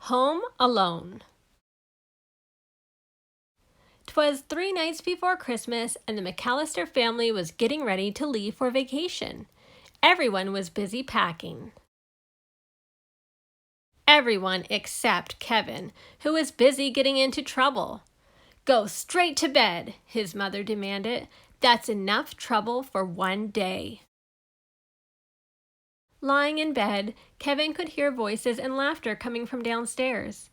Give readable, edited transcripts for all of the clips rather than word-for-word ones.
Home Alone. 'Twas 3 nights before Christmas, and the McAllister family was getting ready to leave for vacation. Everyone was busy packing. Everyone except Kevin, who was busy getting into trouble. "Go straight to bed," his mother demanded. "That's enough trouble for one day." Lying in bed, Kevin could hear voices and laughter coming from downstairs.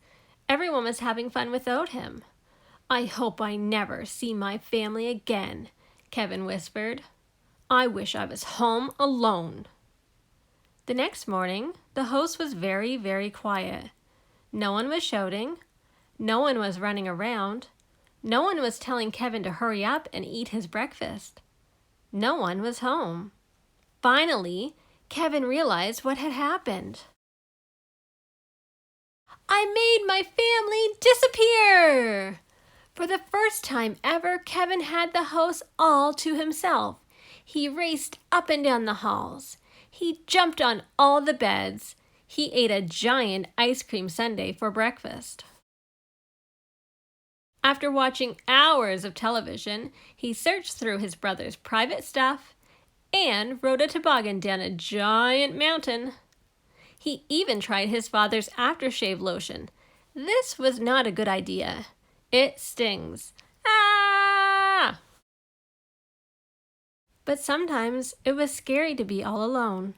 Everyone was having fun without him. "I hope I never see my family again," Kevin whispered. "I wish I was home alone." The next morning, the house was very, very quiet. No one was shouting. No one was running around. No one was telling Kevin to hurry up and eat his breakfast. No one was home. Finally, Kevin realized what had happened. "I made my family disappear!" For the first time ever, Kevin had the house all to himself. He raced up and down the halls. He jumped on all the beds. He ate a giant ice cream sundae for breakfast. After watching hours of television, he searched through his brother's private stuff and rode a toboggan down a giant mountain. He even tried his father's aftershave lotion. This was not a good idea. It stings. Ah! But sometimes it was scary to be all alone.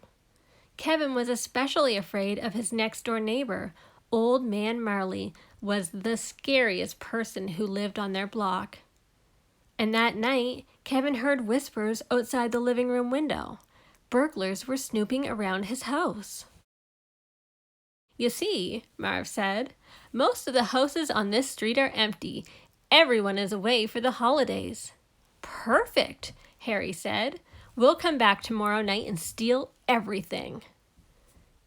Kevin was especially afraid of his next-door neighbor. Old Man Marley was the scariest person who lived on their block. And that night, Kevin heard whispers outside the living room window. Burglars were snooping around his house. "You see," Marv said, "most of the houses on this street are empty. Everyone is away for the holidays." "Perfect," Harry said. "We'll come back tomorrow night and steal everything."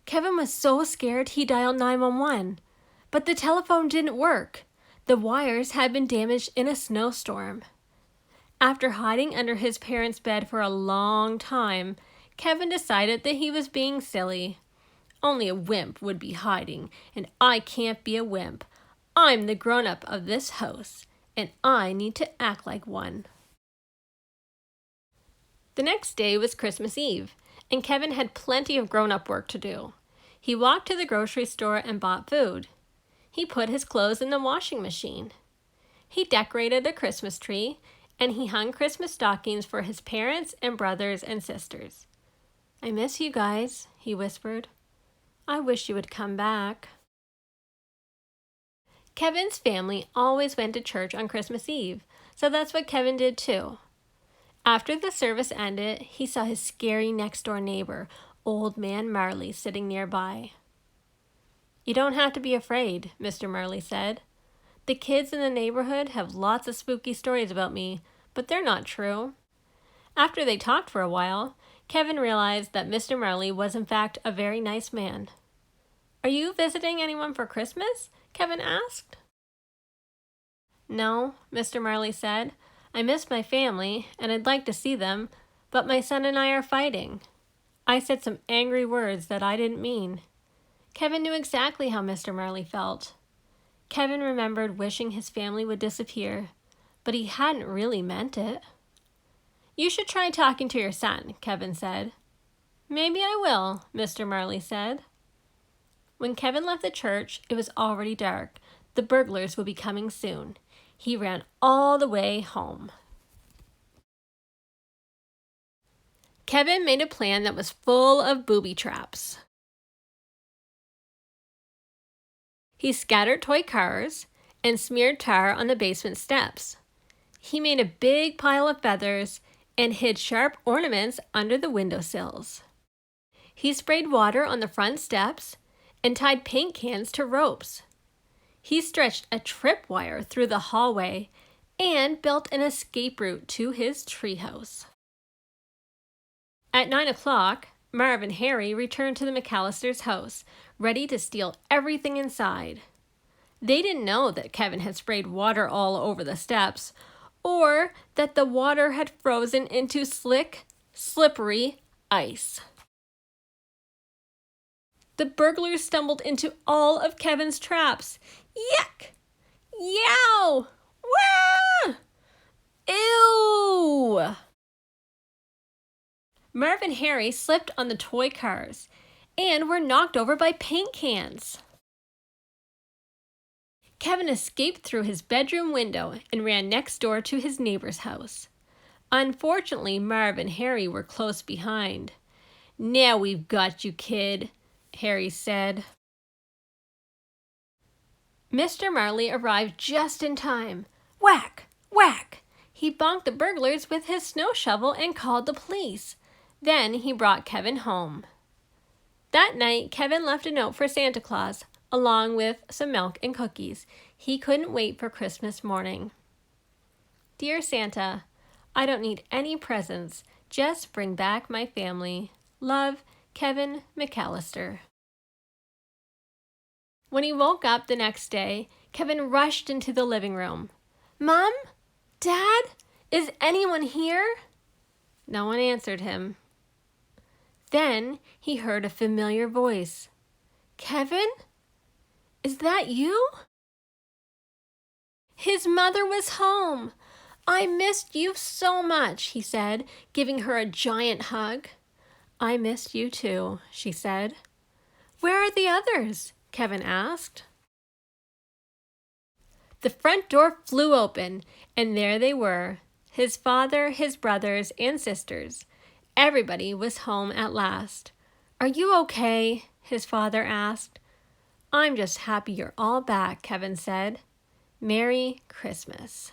Kevin was so scared he dialed 911, but the telephone didn't work. The wires had been damaged in a snowstorm. After hiding under his parents' bed for a long time, Kevin decided that he was being silly. "Only a wimp would be hiding, and I can't be a wimp. I'm the grown-up of this house, and I need to act like one." The next day was Christmas Eve, and Kevin had plenty of grown-up work to do. He walked to the grocery store and bought food. He put his clothes in the washing machine. He decorated the Christmas tree, and he hung Christmas stockings for his parents and brothers and sisters. "I miss you guys," he whispered. "I wish you would come back." Kevin's family always went to church on Christmas Eve, so that's what Kevin did too. After the service ended, he saw his scary next-door neighbor, Old Man Marley, sitting nearby. "You don't have to be afraid," Mr. Marley said. "The kids in the neighborhood have lots of spooky stories about me, but they're not true." After they talked for a while, Kevin realized that Mr. Marley was in fact a very nice man. "Are you visiting anyone for Christmas?" Kevin asked. "No," Mr. Marley said. "I miss my family, and I'd like to see them, but my son and I are fighting. I said some angry words that I didn't mean." Kevin knew exactly how Mr. Marley felt. Kevin remembered wishing his family would disappear, but he hadn't really meant it. "You should try talking to your son," Kevin said. "Maybe I will," Mr. Marley said. When Kevin left the church, it was already dark. The burglars would be coming soon. He ran all the way home. Kevin made a plan that was full of booby traps. He scattered toy cars and smeared tar on the basement steps. He made a big pile of feathers and hid sharp ornaments under the windowsills. He sprayed water on the front steps and tied paint cans to ropes. He stretched a tripwire through the hallway and built an escape route to his treehouse. At 9 o'clock, Marv and Harry returned to the McAllisters' house, ready to steal everything inside. They didn't know that Kevin had sprayed water all over the steps, or that the water had frozen into slick, slippery ice. The burglars stumbled into all of Kevin's traps. Yuck! Yow! Wah! Ew! Merv and Harry slipped on the toy cars and were knocked over by paint cans. Kevin escaped through his bedroom window and ran next door to his neighbor's house. Unfortunately, Marv and Harry were close behind. "Now we've got you, kid," Harry said. Mr. Marley arrived just in time. Whack! Whack! He bonked the burglars with his snow shovel and called the police. Then he brought Kevin home. That night, Kevin left a note for Santa Claus, along with some milk and cookies. He couldn't wait for Christmas morning. "Dear Santa, I don't need any presents. Just bring back my family. Love, Kevin McAllister." When he woke up the next day, Kevin rushed into the living room. "Mom? Dad? Is anyone here?" No one answered him. Then he heard a familiar voice. "Kevin? Is that you?" His mother was home. "I missed you so much," he said, giving her a giant hug. "I missed you too," she said. "Where are the others?" Kevin asked. The front door flew open, and there they were, his father, his brothers, and sisters. Everybody was home at last. "Are you okay?" his father asked. "I'm just happy you're all back," Kevin said. "Merry Christmas."